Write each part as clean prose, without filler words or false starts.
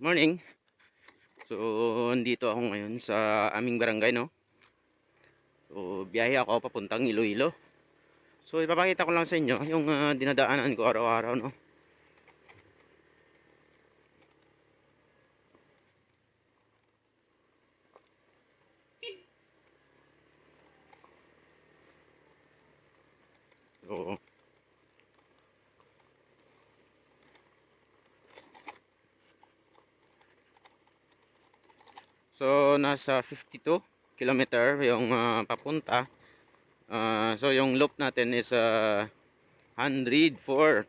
Morning. So, andito ako ngayon sa aming barangay, no? So, biyahe ako papuntang Iloilo. So, ipapakita ko lang sa inyo yung dinadaanan ko araw-araw, no? So, nasa 52 kilometer yung papunta. So, yung loop natin is 104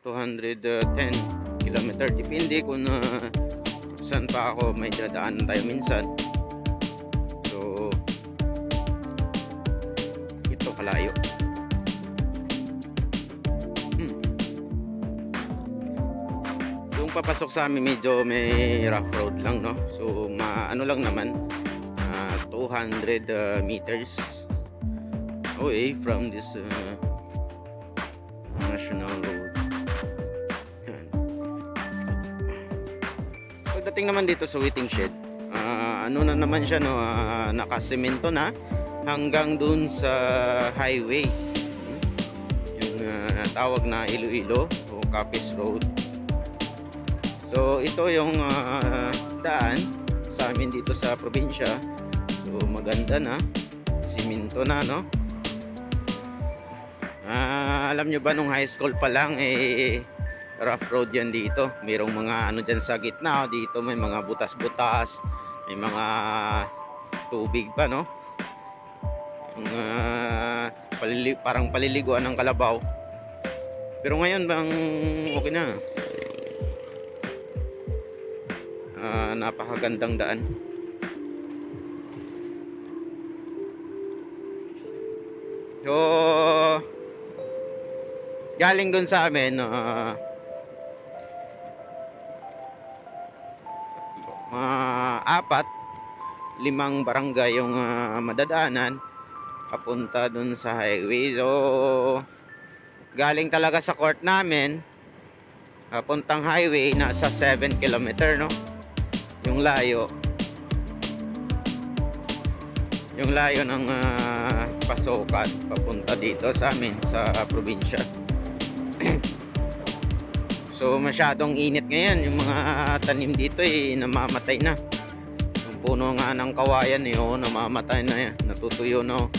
to 110 kilometer. Depende kung saan pa ako may dadaanan tayo minsan. So, ito kalayo. Yung papasok sa amin medyo may rough road lang, no? So ano lang naman 200 meters away from this national road. Yan. Pagdating naman dito sa waiting shed, ano na naman siya, no? Nakasemento na hanggang dun sa highway, yung tawag na Iloilo o Capiz Road. So ito yung daan sa amin dito sa probinsya. So maganda na, simento na, no? Alam nyo ba nung high school pa lang rough road yan dito. Mayroong mga ano dyan sa gitna, dito may mga butas-butas, may mga tubig pa, no? Yung, parang paliliguan ng kalabaw. Pero ngayon bang okay na? Napakagandang daan. So galing dun sa amin 4-5 barangay yung madadaanan papunta dun sa highway. So galing talaga sa court namin papuntang highway nasa 7 kilometer, no? Yung layo ng pasukan papunta dito sa amin sa probinsya. So masyadong init ngayon, yung mga tanim dito namamatay na. Yung puno nga ng kawayan namamatay na yan, natutuyo na,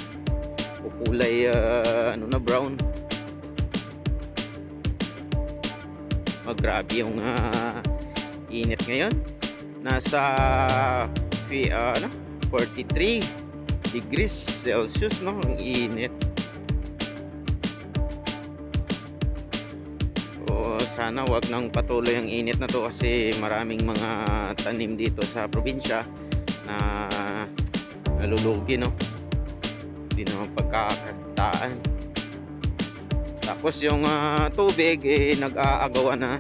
pukulay brown. Grabe yung init ngayon. Nasa 43 degrees Celsius, no? Ang init. So sana wag nang patuloy ang init na to, kasi maraming mga tanim dito sa probinsya na nalulugi, no? Hindi naman pagkakakitaan. Tapos yung tubig nag-aagawa na.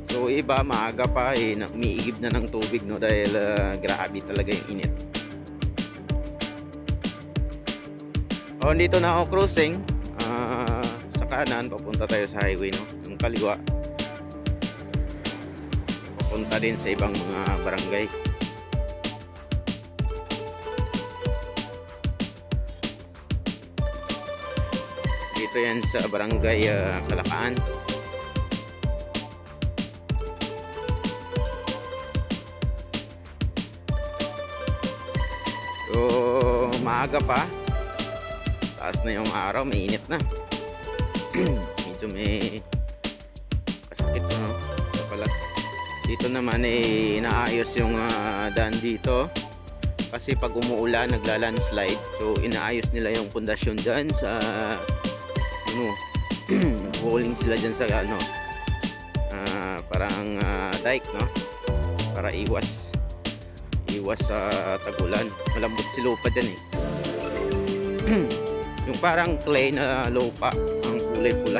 So iba maaga pa umiigib na ng tubig, no, dahil grabe talaga yung init. Dito na ako cruising sa kanan, papunta tayo sa highway, no. Yung kaliwa papunta din sa ibang mga barangay. Dito yan sa barangay Kalakaan. So maaga pa, taas na yung araw, mainit na. Medyo may kasakit, no? Dito naman inaayos yung daan dito, kasi pag umuulan nagla-landslide. So inaayos nila yung pundasyon dyan sa rolling sila dyan sa parang dike, no? Para iwas sa tagulan. Malambot si lupa dyan yung parang clay na lupa, ang kulay pula,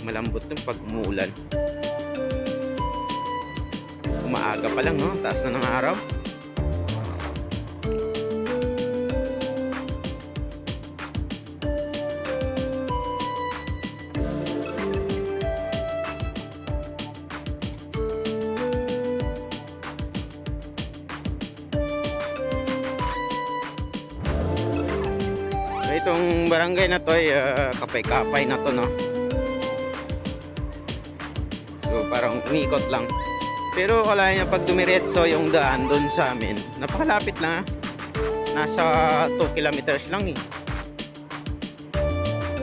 malambot yung pag umuulan. Umaaga pa lang, no? Taas na ng araw. Itong barangay na to ay kapay-kapay na to, no? So parang umikot lang. Pero wala niya pag dumiretso yung daan doon sa amin. Napakalapit lang. Nasa 2 kilometers lang eh.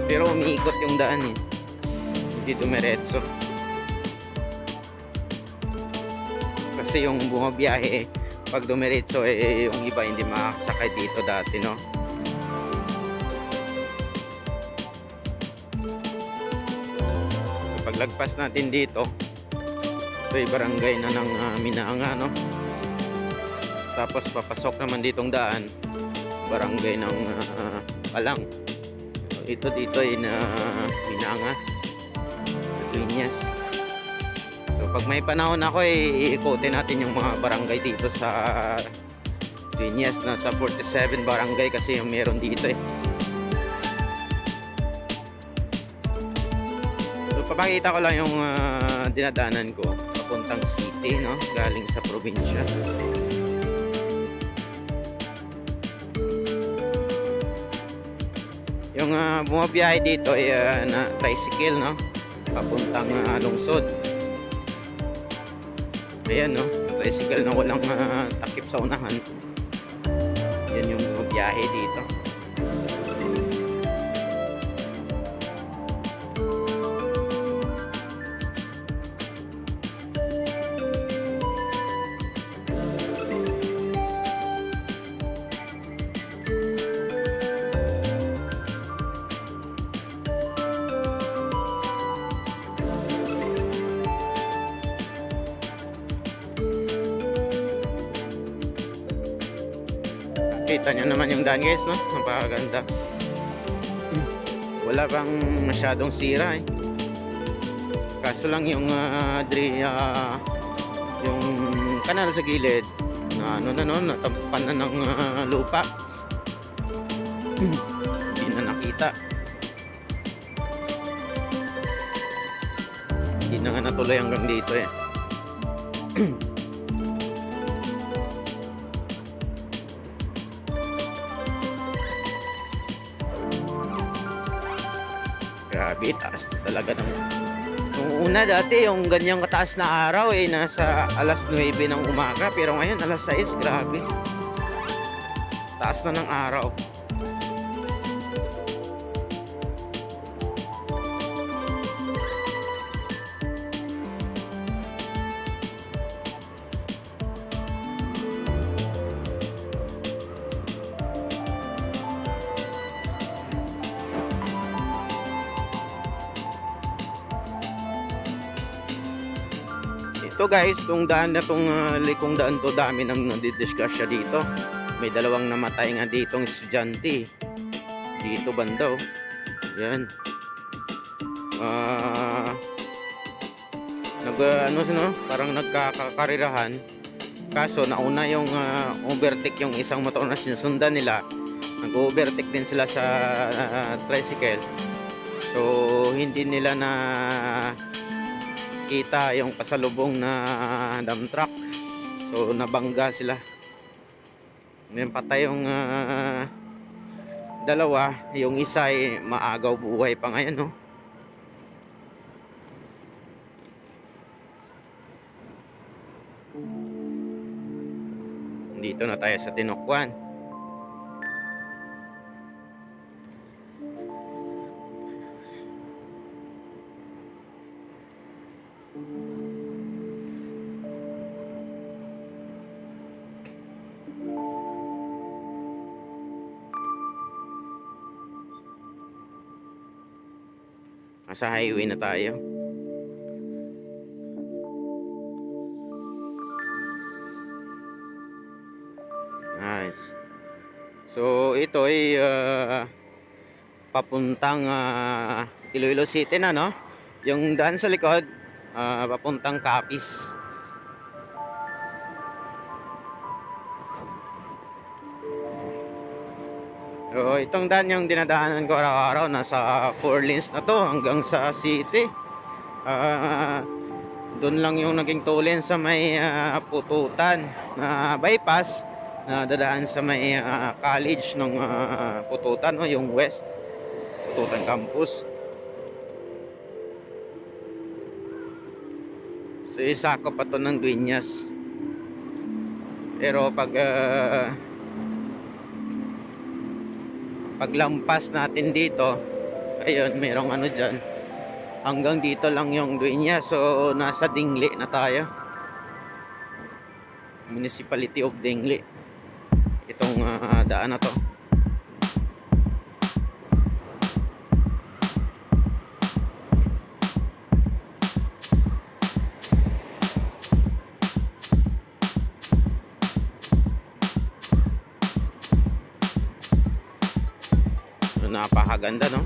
Pero umiikot yung daan eh. Hindi dumiretso. Kasi yung bumabiyahe pag dumiretso eh yung iba hindi makakasakay dito dati, no? So, paglagpas natin dito, ito ay barangay na ng Minaanga, no? Tapos papasok naman ditong daan, barangay ng Palang. Ito dito ay na Minaanga, Dueñas. So pag may panahon ako iikutin natin yung mga barangay dito sa Dueñas. Nasa 47 barangay kasi yung meron dito eh. So papakita ko lang yung dinadanan ko papuntang city, no? Galing sa probinsya. Yung bumabiyahe dito ay na tricycle, no? Papuntang lungsod. Ayan, no? Tricycle na walang takip sa unahan. Yan yung bumabiyahe dito. Kita nyo naman yung daan, guys, no? Napakaganda. Wala bang masyadong sira eh. Kaso lang yung yung kanal sa gilid na natampan na ng lupa. Hindi na nakita. Hindi na nga natuloy hanggang dito eh. Grabe, taas talaga ng... Nung una dati, yung ganyang kataas na araw eh, nasa alas 9 ng umaga. Pero ngayon, alas 6, grabe. Taas na ng araw. Ito guys, itong daan na itong likong daan to, dami nang nadidiscuss siya dito. May dalawang namatay nga ditong estudyante dito banda, oh. Yan. Parang nagkakakarirahan. Kaso nauna yung overtake yung isang motor na sinusundan nila. Nag-overtake din sila sa tricycle. So hindi nila na kita yung pasalubong na dump truck. So nabangga sila. Ngayon patay yung dalawa. Yung isa ay maagaw buhay pa ngayon, no? Dito na tayo sa Tinokwan. Nasa highway na tayo. Nice. So ito ay papuntang Iloilo City na, no? Yung daan sa likod papuntang Capiz. So, itong daan yung dinadaanan ko araw-araw. Nasa 4 lanes na to hanggang sa city. Doon lang yung naging 2 lanes sa may pututan na bypass. na dadaan sa may college ng Pututan, no? Yung West Pututan Campus. So isakop pa to ng Dueñas. Pero paglampas natin dito, ayun, mayroong ano dyan, hanggang dito lang yung Dueñas. So nasa Dingli na tayo, Municipality of Dingli, itong daan na to. Napakaganda, no?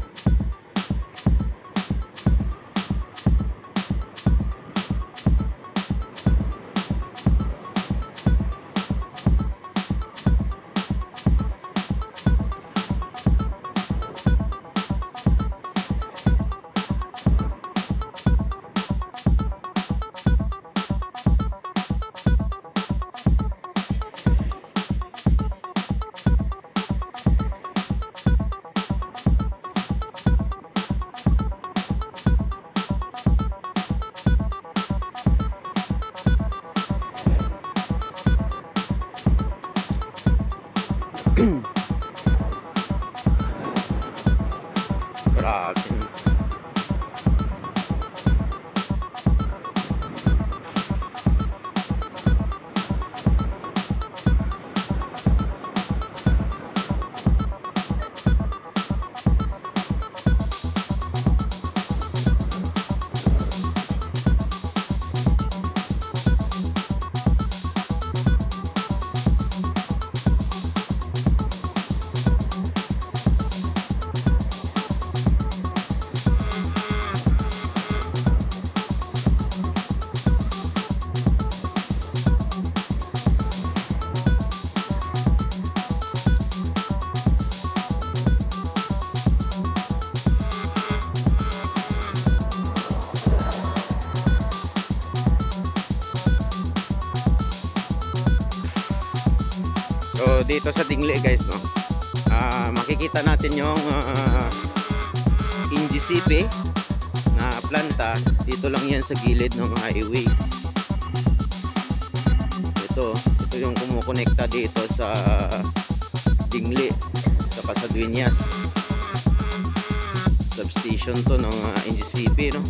Grabe. So dito sa Dingli, guys, no, makikita natin yung NGCP na planta. Dito lang yan sa gilid ng highway. Ito yung kumukonekta dito sa Dingli saka sa Dueñas. Substation to ng NGCP, no.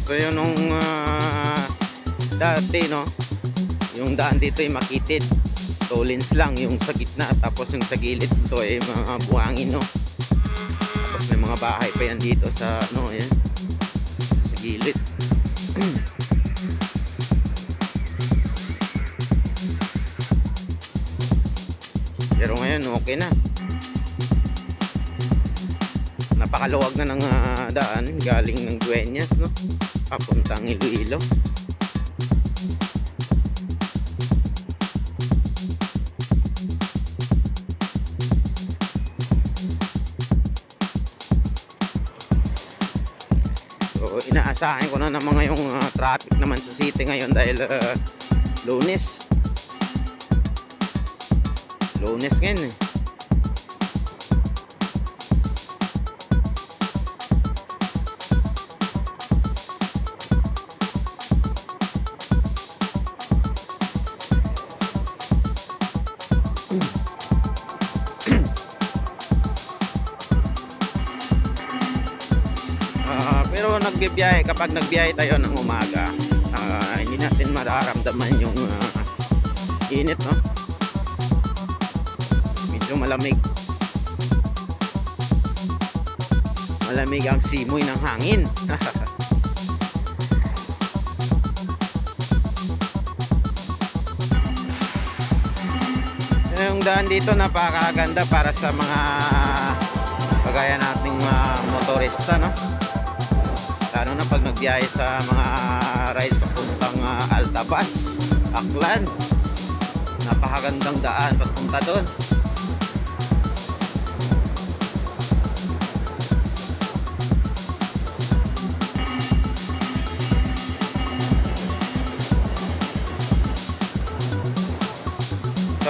So yun, nung dati, no, yung daan dito ay makitid, 2 lanes lang yung sa gitna, tapos yung sa gilid ito ay mga buhangin, no. Tapos may mga bahay pa yan dito sa ano, yan, sa gilid. Pero ngayon okay na, napakaluwag na ng daan galing ng Dueñas, no, papuntang Iloilo. So inaasahan ko na naman ngayong traffic naman sa city ngayon dahil Lunes ngayon, eh. Pero kapag nagbiyahe tayo ng umaga, hindi natin mararamdaman yung init, no? Medyo malamig ang simoy ng hangin. Yung daan dito napakaganda para sa mga kagaya nating motorista, no? Lalo na pag nagbiyahe sa mga rides papuntang Altabas, Aklan. Napakagandang daan papunta doon.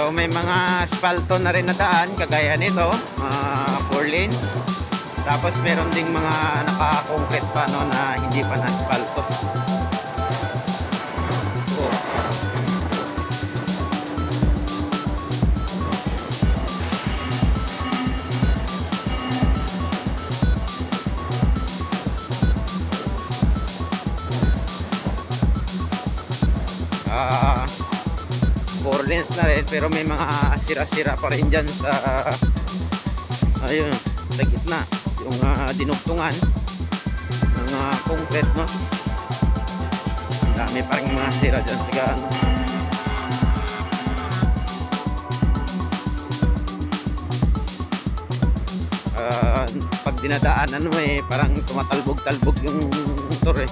So may mga asfalto na rin na daan kagaya nito, 4 lanes. Tapos meron ding mga naka-concrete pa no, na hindi pa na asfalto. Oh. 4 lanes na rin pero may mga sira-sira pa rin dyan sa ayun, sa gitna yung dinugtungan ng concrete no. Dami pa rin mga sira dyan sa ano. Pag dinadaanan mo parang tumatalbog-talbog yung motor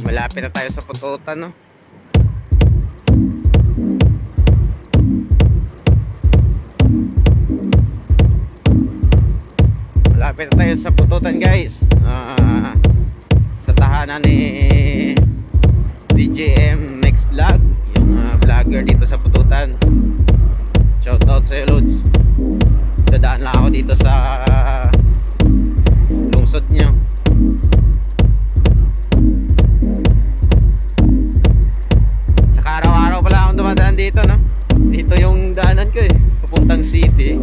Malapit na tayo sa Pututan no. Malapit na tayo sa Pututan guys. Sa tahanan ni DJM Next Vlog, yung vlogger dito sa Pututan. Shoutout sa iyo Lods. Dadaan lang ako dito sa lungsod niya. Araw-araw pala akong dumadaan dito no. Dito yung daanan ko papuntang city.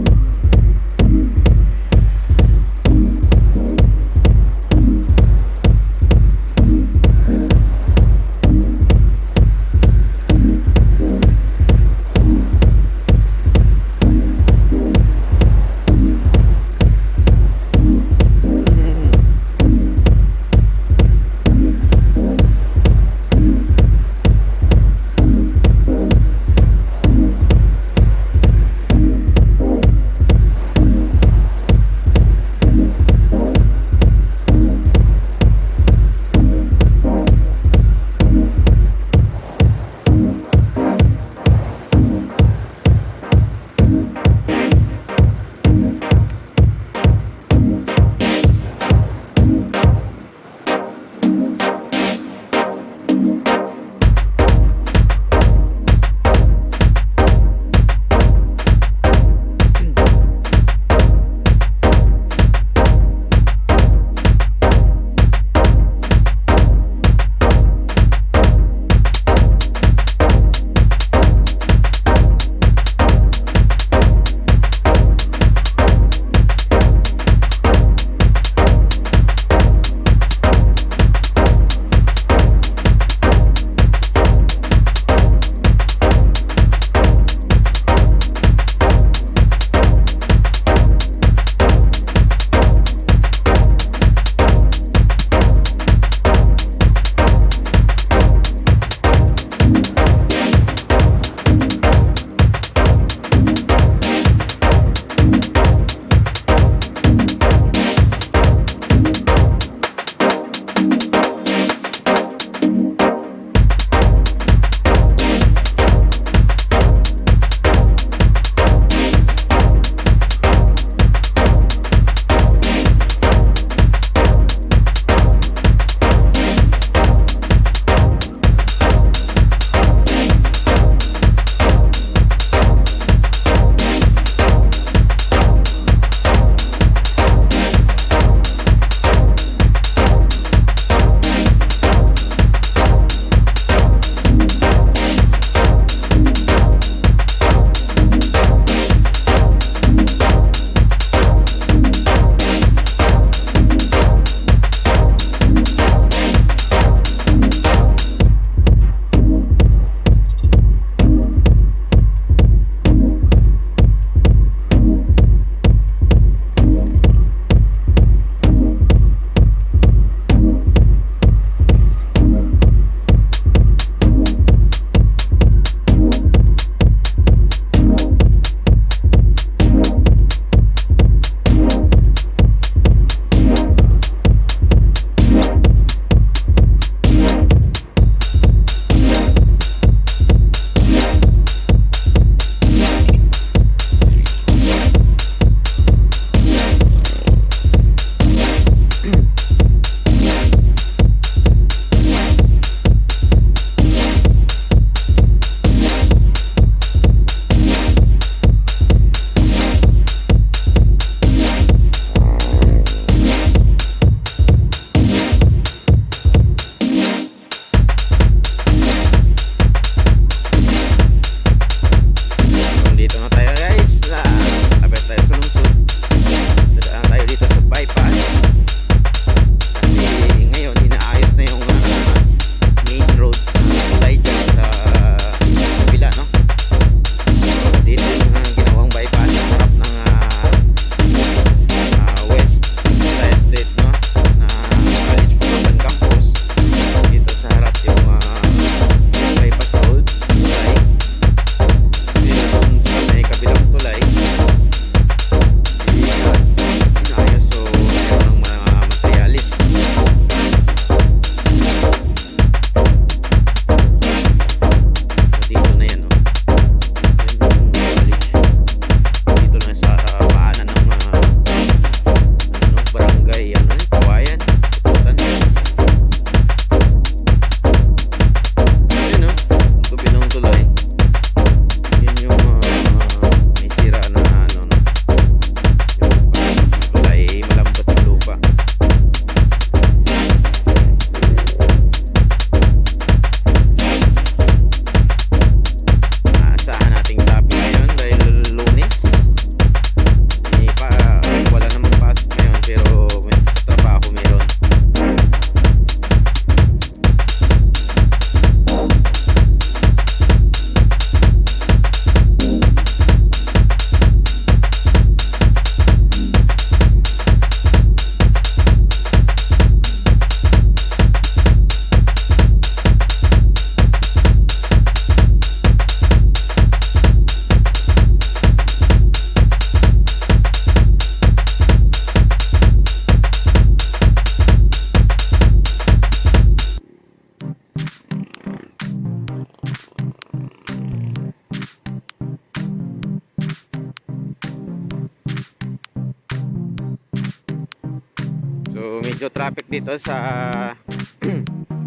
So medyo traffic dito sa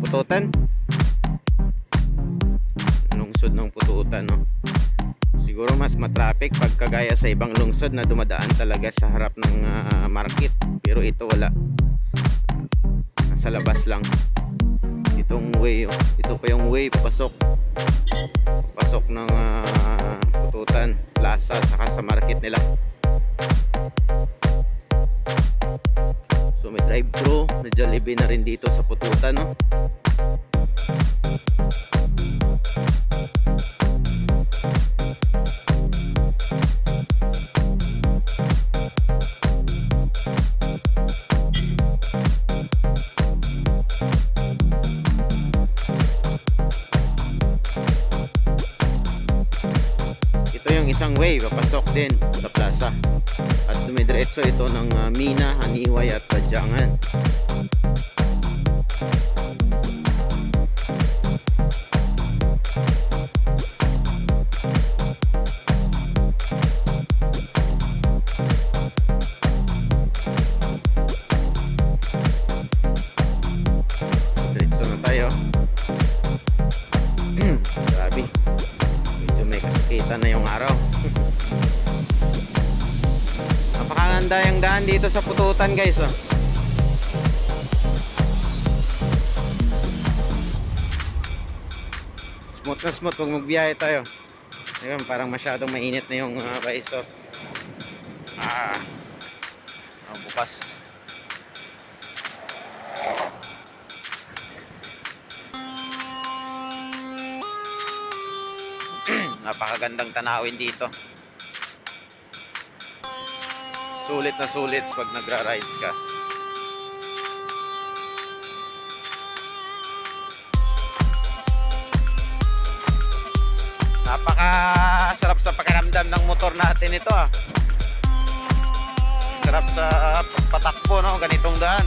Pututan. Lungsod ng Pututan, no? Siguro mas matraffic pag kagaya sa ibang lungsod na dumadaan talaga sa harap ng market. Pero ito wala. Nasa labas lang. Itong way, oh. Ito pa yung way papasok. Papasok ng Pututan Plaza saka sa market nila. So may drive-thru na Jollibee na rin dito sa Pututan, no? Ito yung isang way papasok din sa plaza. At dumidiretso ito ng Mina, Haniway at Padyangan. Diretso na tayo. Grabe. Medyo may kasakitan na yung araw. Napakaganda yung daan dito sa Pututan, guys, oh. Smooth na smooth pag magbiyahe tayo. Ayun, parang masyadong mainit na yung paiso. Bukas. Napakagandang tanawin dito. Sulit na sulit pag nagra-rides ka. Napakasarap sa pakiramdam ng motor natin ito, ah. Sarap sa patakbo, no, ganitong daan.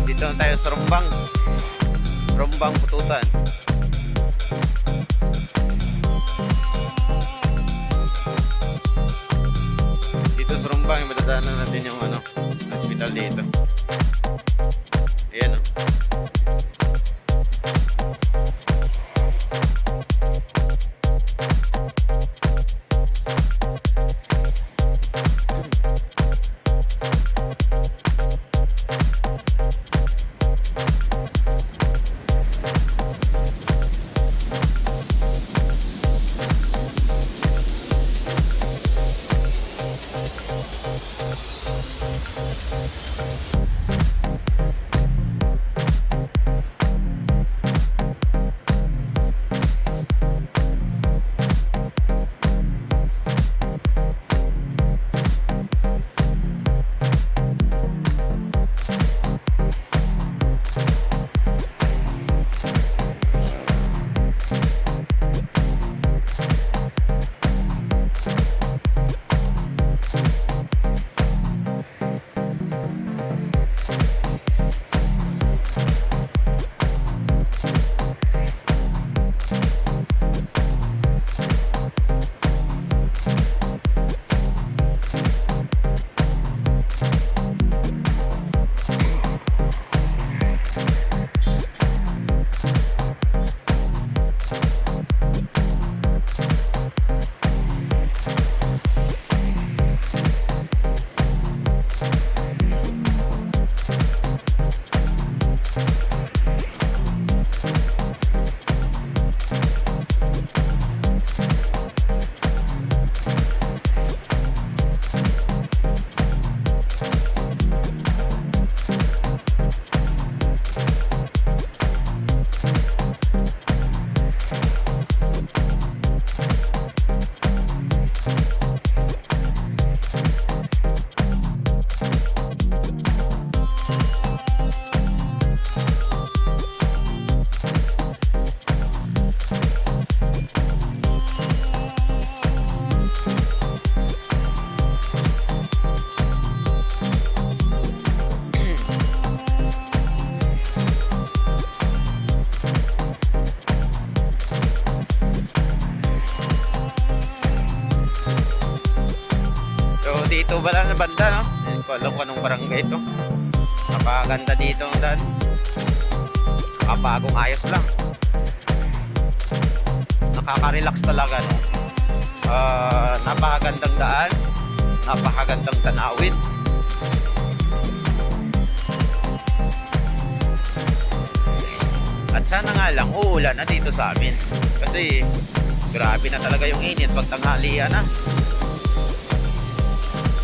Dito na tayo sa Rumbang Pututan. Dito sa Rumbang, madadaanan natin yung hospital dito. Ayan, oh. dito wala na banda, no? Hindi ko alam kung anong barangay ito. Napakaganda dito ang daan. Kapagong ayos lang. Nakaka-relax talaga, no? Napakagandang daan. Napakagandang tanawin. At sana nga lang uulan na dito sa amin. Kasi grabe na talaga yung init pag tanghalian na.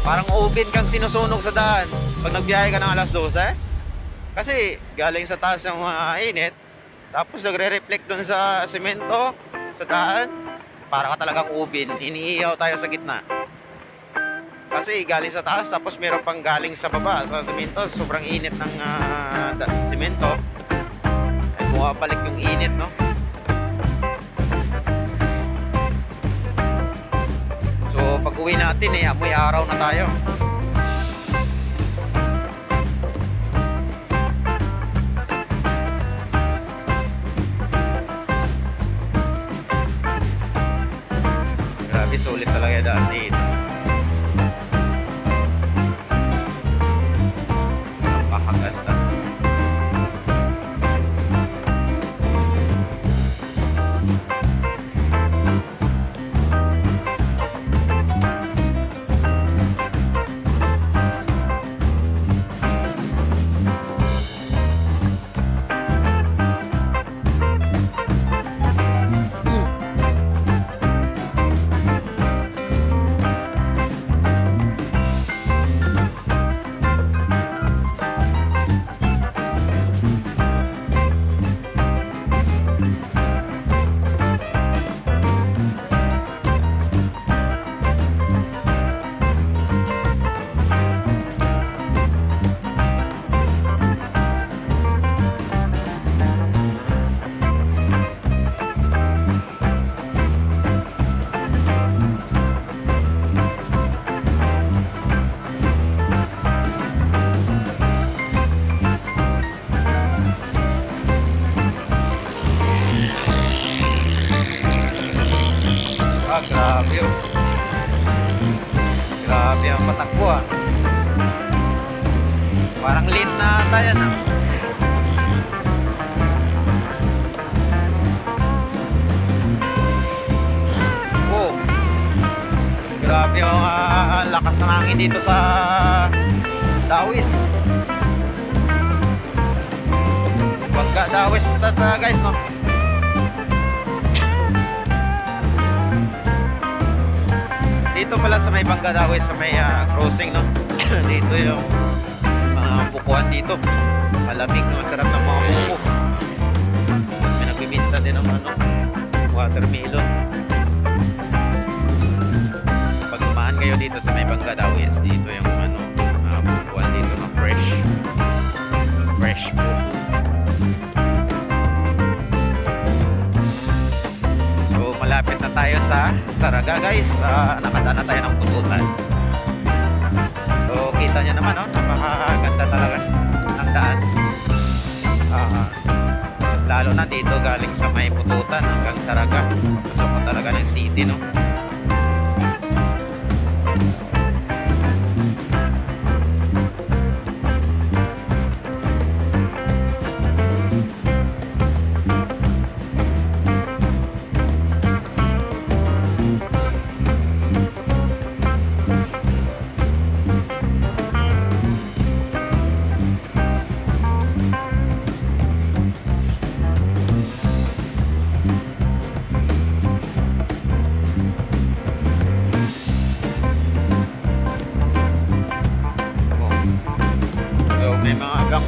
Parang oven kang sinusunog sa daan pag nagbiyahe ka ng alas 12. Kasi galing sa taas yung init, tapos nagre-reflect dun sa semento, sa daan. Para ka talagang oven, iniihaw tayo sa gitna. Kasi galing sa taas, tapos meron pang galing sa baba, sa semento. Sobrang init ng semento. Ay bumabalik yung init, no? So pag uwi natin amoy araw na tayo. Grabe, sulit talaga daan dito. Napakaganda. Grabe oh. Grabe ang patakbo ah. Parang late na ata yan ah. Oh. Grabe ang lakas ng hangin dito sa Dawis. Bangga Dawis guys, no? Dito pala sa may Bangga Dawis, sa may crossing, no? Dito yung mga bukuan dito. Malamig, masarap ng mga buko. May nagbibinta din ng watermelon. Pag dumaan kayo dito sa may Bangga Dawis, dito yung bukuan dito na fresh buko. Malapit na tayo sa Saraga guys. Nakadaan na tayo ng pututan. So kita nyo naman, no? Napakaganda talaga ng daan. Lalo na dito galing sa may pututan hanggang Saraga. Gusto mo talaga ng city, no?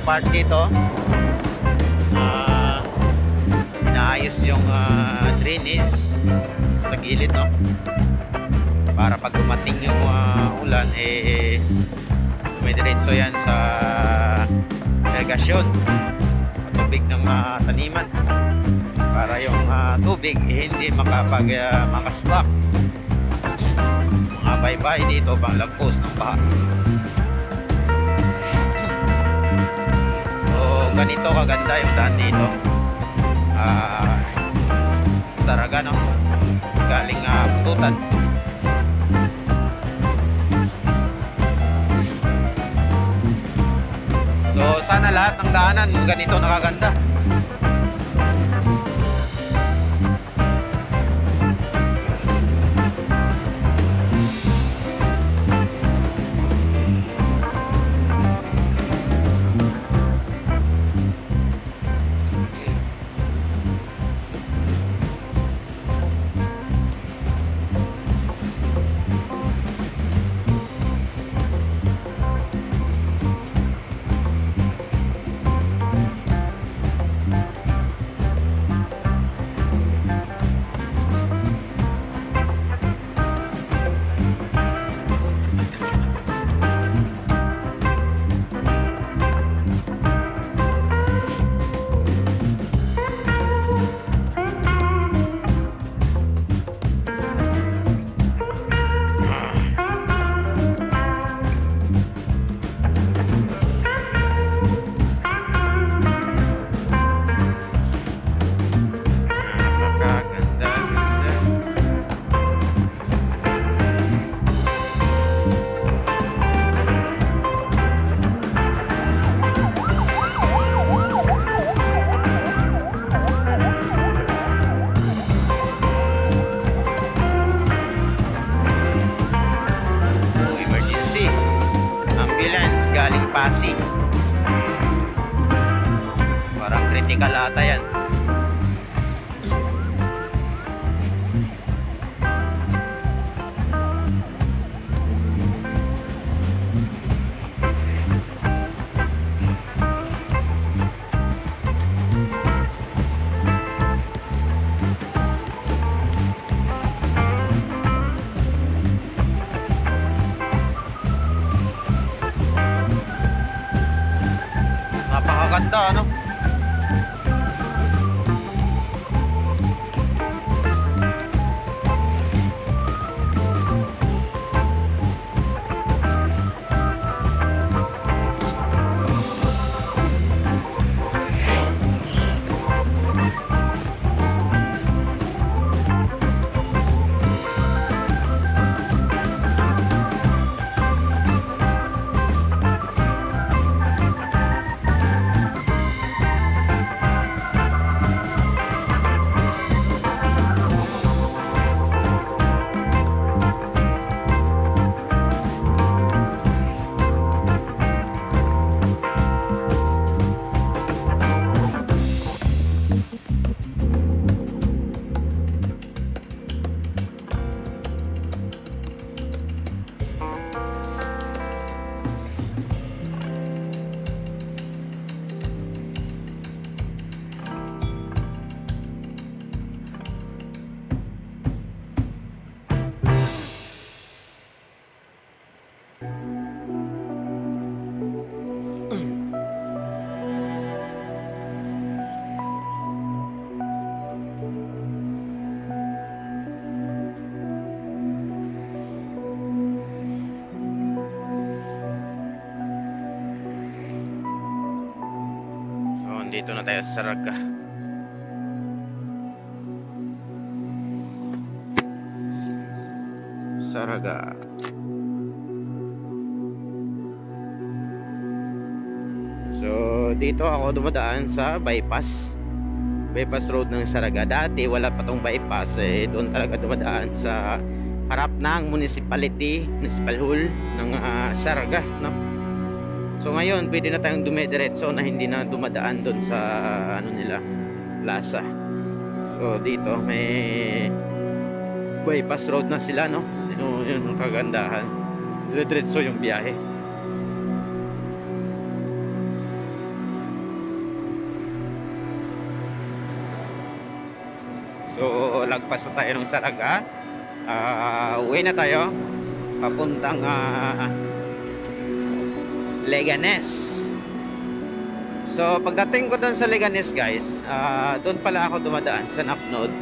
Part dito inaayos yung drainage sa gilid, no? Para pag dumating yung ulan may diretso yan sa irrigasyon, tubig ng taniman, para yung tubig hindi makastock mga baybay dito pang lagpos ng baha. Ganito kaganda yung daan dito. Saraga, no? Galing pututan. So sana lahat ng daanan ganito nakaganda. Galing Pasig. Parang critical ata yan. Napakaganda, ano? Dito na tayo sa Saraga. Saraga. So dito ako dumadaan sa bypass road ng Saraga. Dati wala pa tong bypass, doon talaga dumadaan sa harap ng municipal hall ng Saraga, no? So ngayon pwede na tayong dumidiretso na hindi na dumadaan doon sa plaza. So dito may bypass road na sila, no? Yun ang kagandahan. Diretso yung biyahe. So lagpas na tayo ng Saraga. Uwi na tayo papuntang Leganes. So pagdating ko doon sa Leganes, guys, doon pala ako dumadaan sa Napnod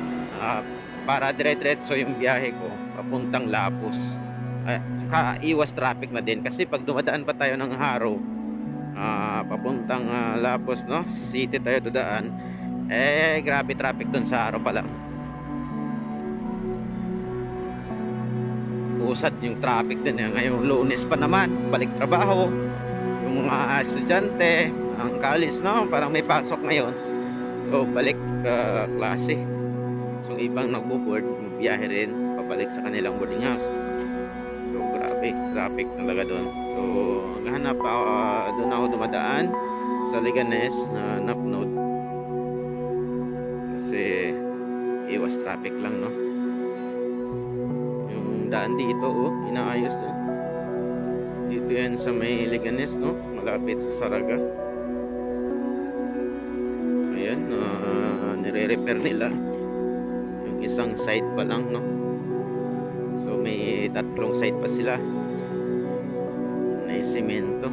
para dire-diretso yung biyahe ko papuntang Lapus. Saka iwas traffic na din kasi pag dumadaan pa tayo ng Haro papuntang Lapus, no, city tayo dadaan, grabe traffic doon sa Haro pa lang. Usad yung traffic din. Ngayong Lunes pa naman, balik trabaho, yung mga estudyante, ang college, no? Parang may pasok ngayon. So, balik klase. So, ibang nagbo-board, biyahe rin, pabalik sa kanilang boarding house. So, grabe, traffic talaga doon. So, naghahanap doon ako dumadaan sa Leganes na Napnod. Kasi, iwas traffic lang, no? Yung daan dito, inaayos, no? Dito yan sa may Leganes, no? Malapit sa Saraga. Ayan, nire-repair nila. Yung isang side pa lang, no? So, may tatlong side pa sila na semento.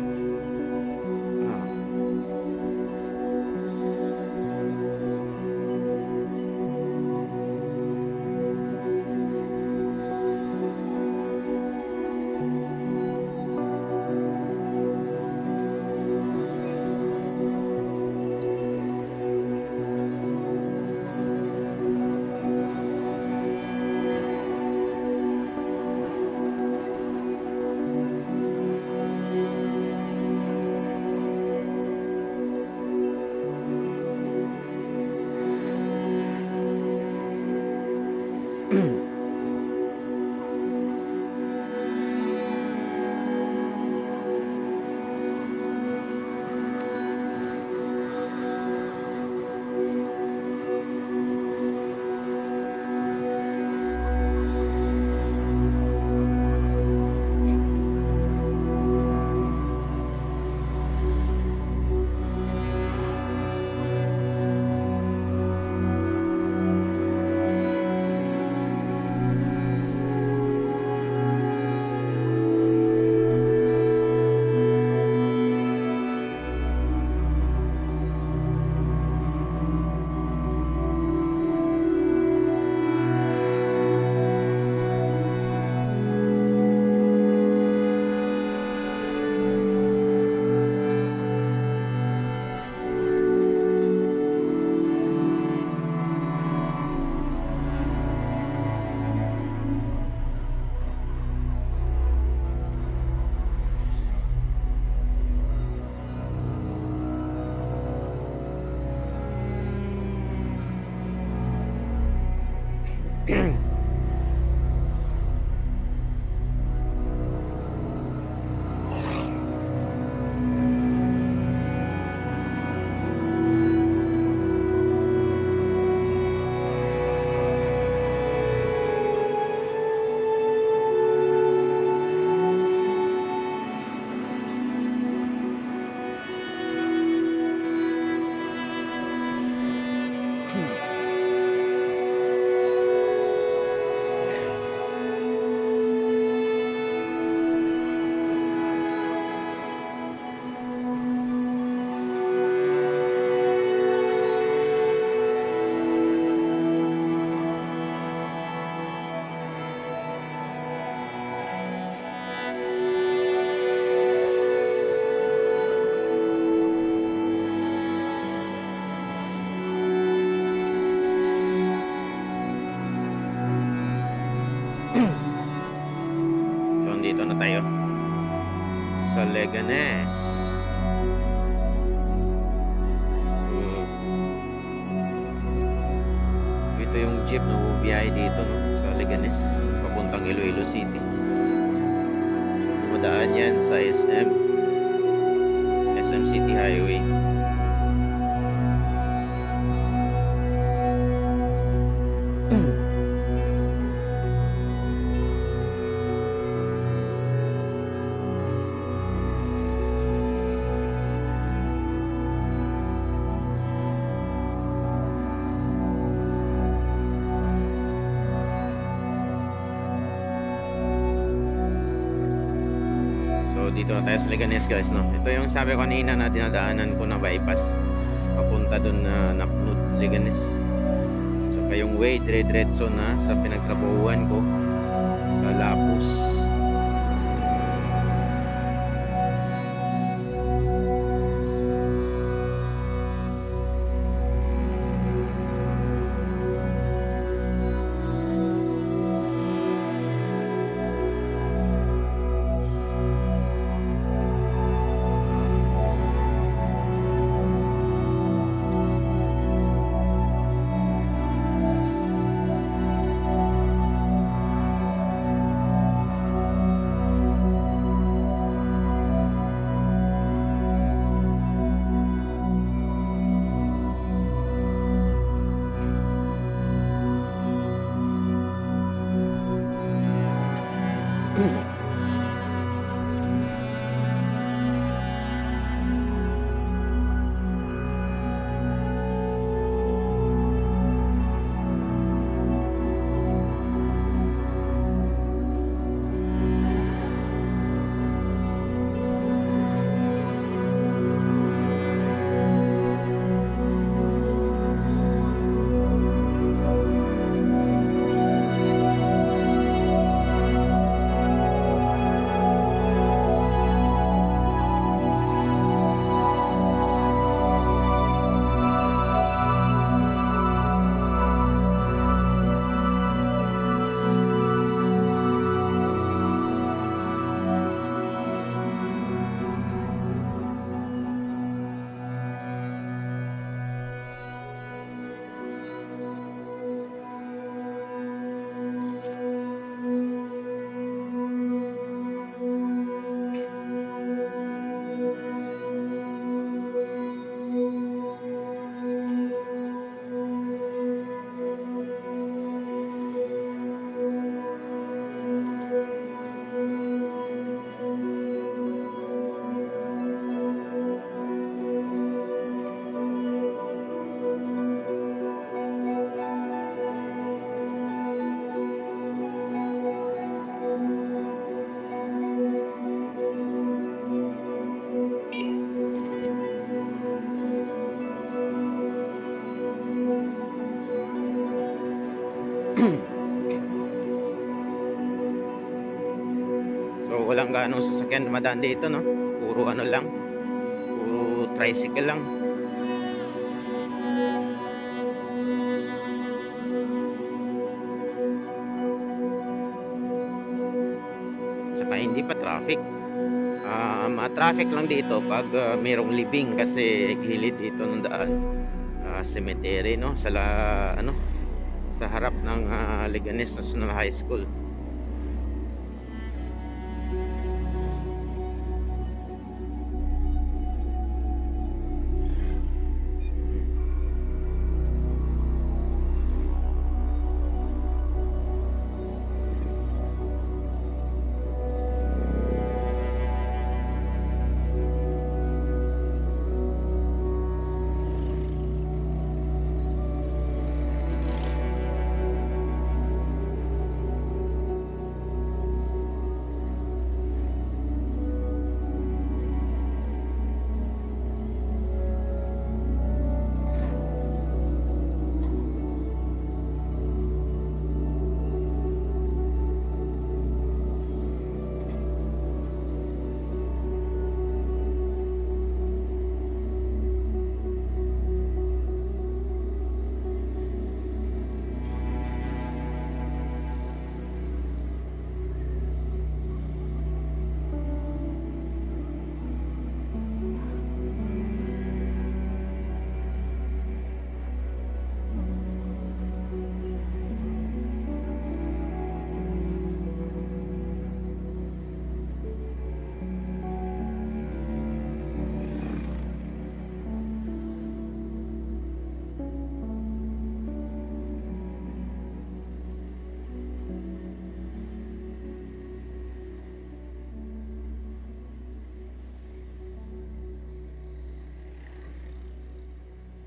Dito na tayo sa Leganes. So, ito yung jeep na bubiyahe dito, no, sa Leganes papuntang Iloilo City. Dumadaan yan sa SM City Highway. Dito na tayo sa Leganes, guys, no. Ito yung sabi ko kanina na dinadaanan ko na bypass papunta dun na Napnod, Leganes. So kayong way dire-diretso na sa pinagtrabahuan ko sa Lapus. walang ganong sasakyan dumadaan dito, no? Puro ano lang, puro tricycle lang. Saka hindi pa traffic. Ma-traffic lang dito pag mayroong libing kasi gilid dito ng daan. Cemetery, no? Ano, sa harap ng Leganes National High School.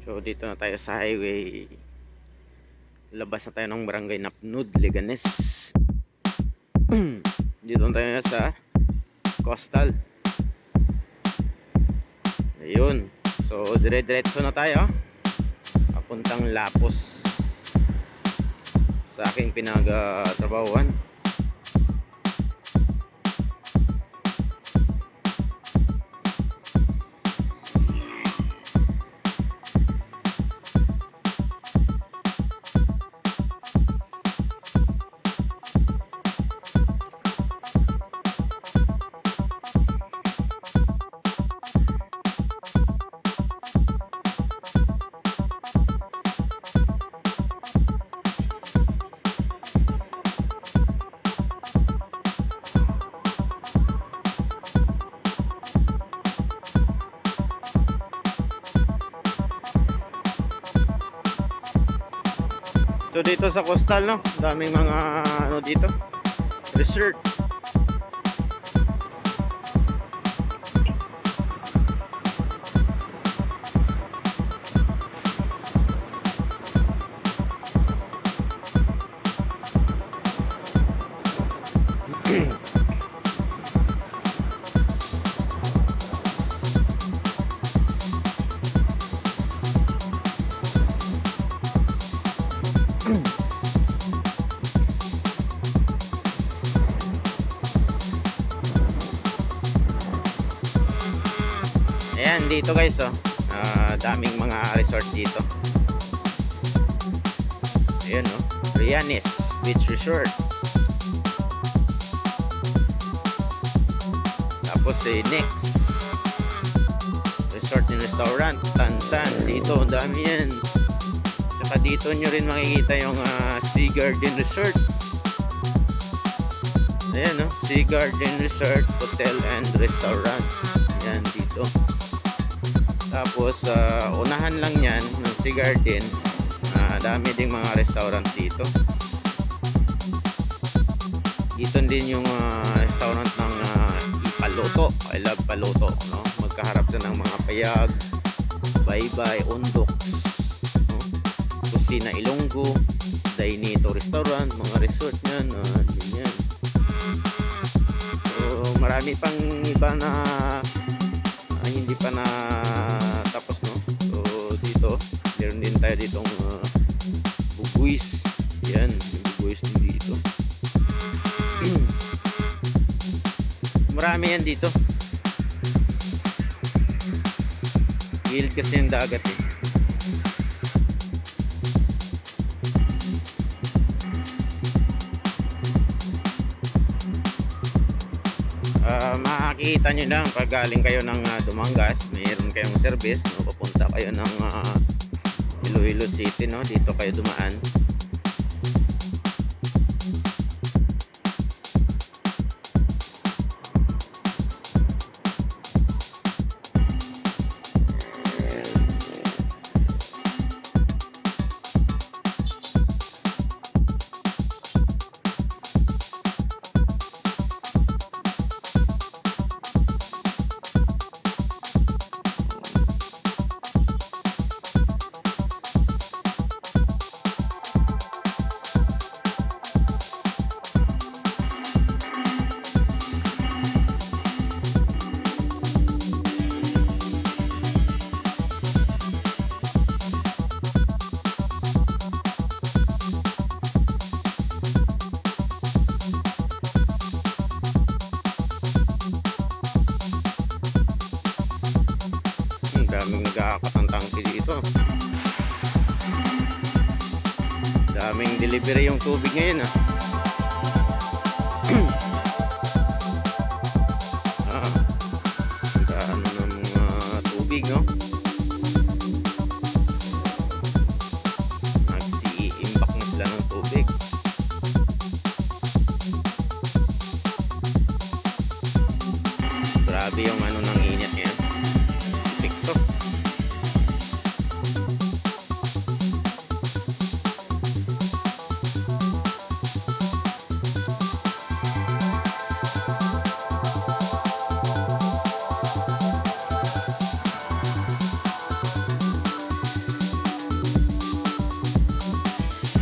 So dito na tayo sa highway. Labas na tayo ng barangay Napnud, Leganes. Dito na tayo sa Coastal. Ayun. So dire-diretso na tayo papuntang Lapos sa aking pinag-trabahuan. So dito sa Coastal, no, daming mga ano dito, resort. Ayan, dito guys, oh. Daming mga resort dito. Ayan, oh. Rianes Beach Resort. Tapos next Resort and Restaurant Tantan. Dito, dami yan. Tsaka dito nyo rin makikita yung Sea Garden Resort. Ayan, oh. Sea Garden Resort Hotel and Restaurant. Ayan, dito. Tapos unahan lang yan ng Sea Garden, dami ding mga restaurant dito. Dito din yung restaurant ng Paluto. I love Paluto, no? Magkaharap sa ng mga payag, Baybay, Undox, no? Kusina Ilonggo, Dainito Restaurant, mga resort yan, yan. So marami pang iba na hindi pa na tapos, no? So dito meron din tayo ditong Bubuis. Yan, yung Bubuis din dito. Marami yan dito. Gilid kasi yung dagat eh. Makikita nyo lang pag galing kayo ng Dumangas, mayroon kayong service, no? Papunta kayo ng Iloilo City, no? Dito kayo dumaan. Daming nag-aakatang-tangki dito. Daming delivery yung tubig ngayon ano ng mga tubig, no? Nagsi-imbak na sila ng tubig. Grabe yung ano ng init ngayon. TikTok.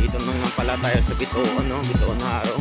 Dito naman pala tayo sa Bitoon, no? Bitoon Haro.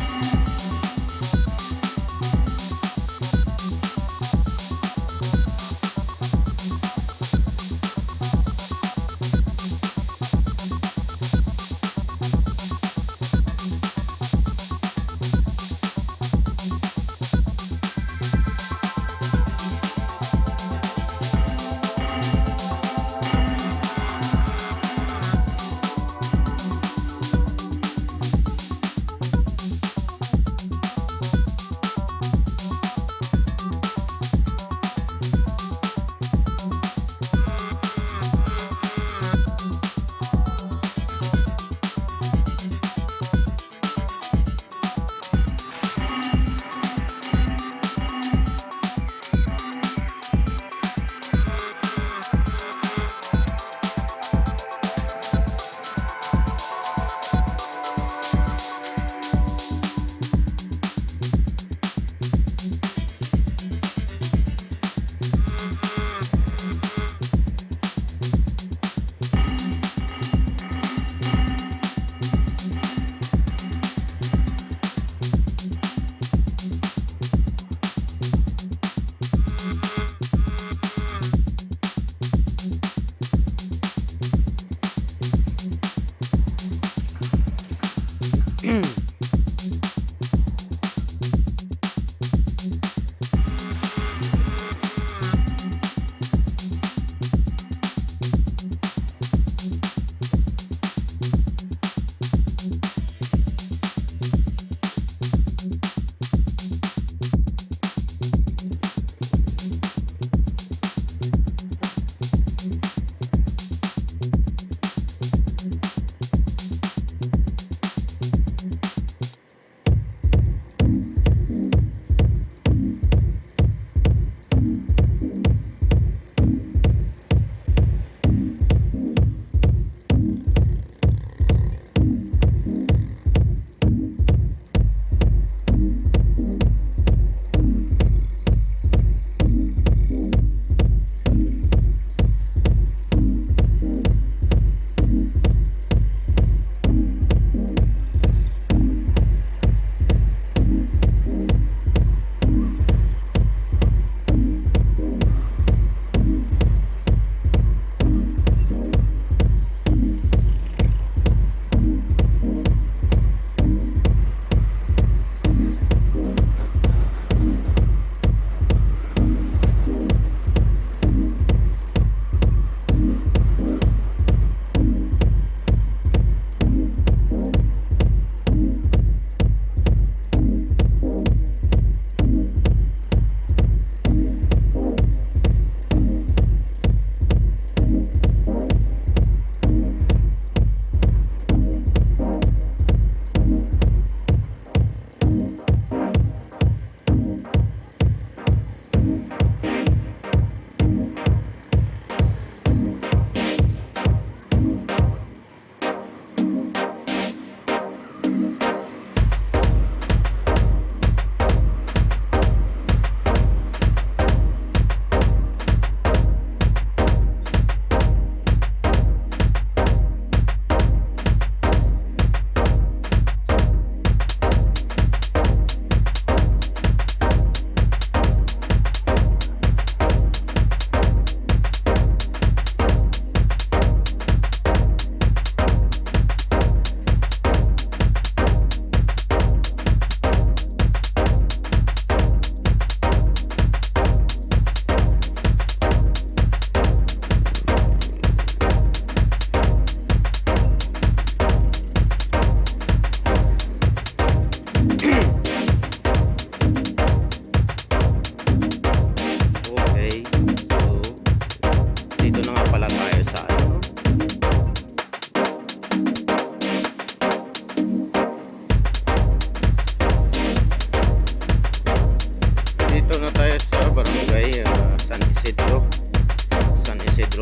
barangay San Isidro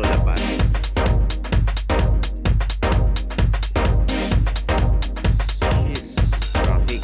La Paz. Jeez, traffic.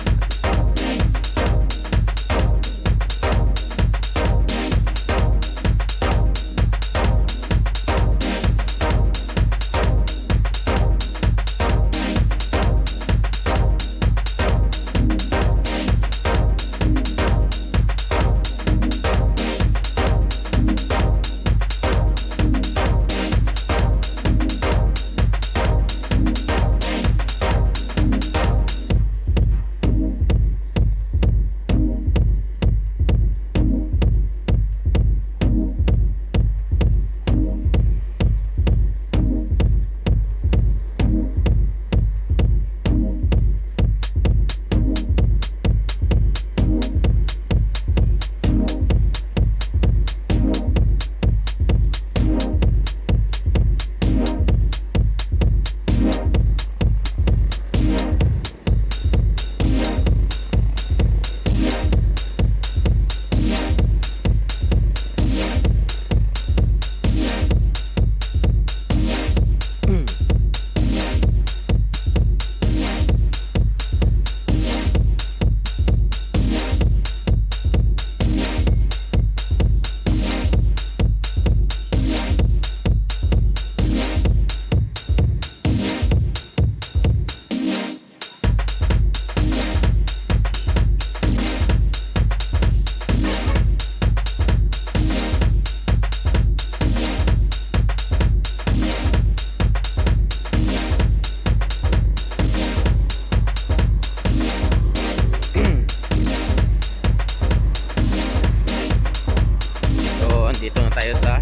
Dito na tayo sa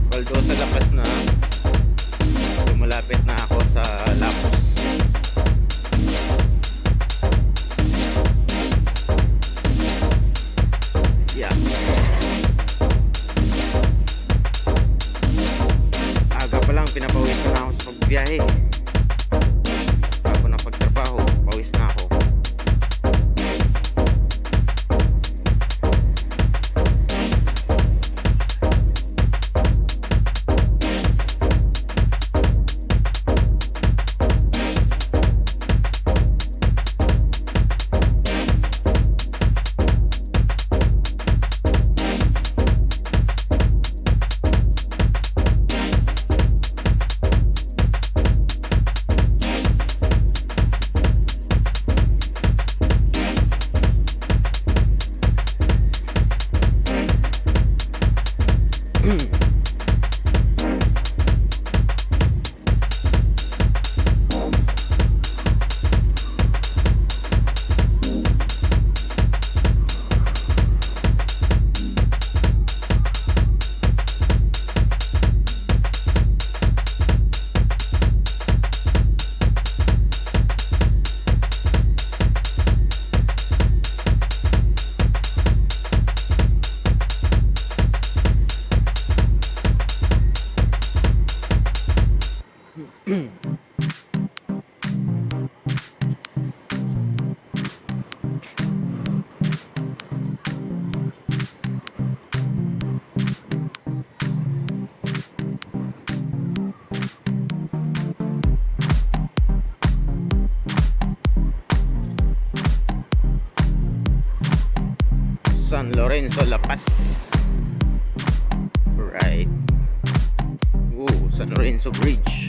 Valdosa Lapas na. Malapit na ako sa Lapus. Yeah, aga pa lang pinapawisan na ako sa pagbiyahe. Ako na pagtrabaho, pawis na ako. San Lorenzo La Paz. Right. Ooh, San Lorenzo Bridge.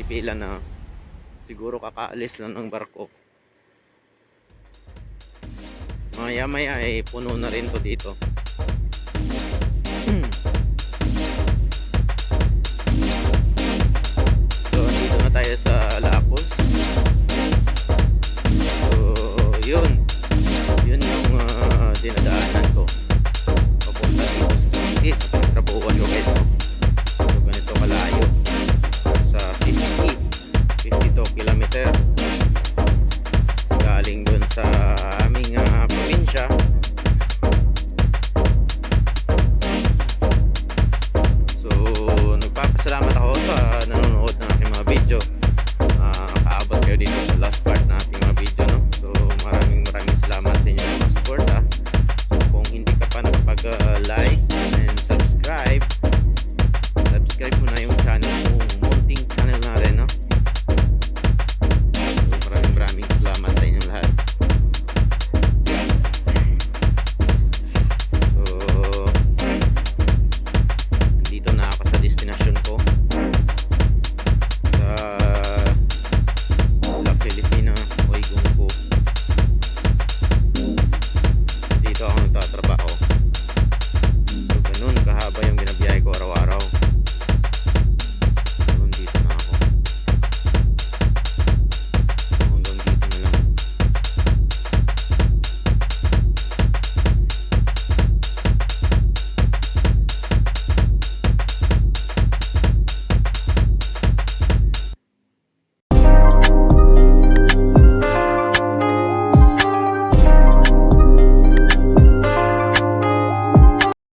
pipila na. Siguro kakaalis lang ng barko. Maya maya puno na rin to dito. So dito na tayo sa Lapos. So yun yung dinadaanan ko papunta dito sa city, sa pinagtrabuhan ko guys. So ganito kalayo, sa 52 kilometer galing dun sa aming probinsya. So nagpapasalamat ako sa nanonood ng aking mga video. Kaabot kayo dito sa last part na ating mga video, no? So maraming salamat sa inyo mga suporta. So kung hindi ka pa nakapag like and subscribe mo na yung channel ko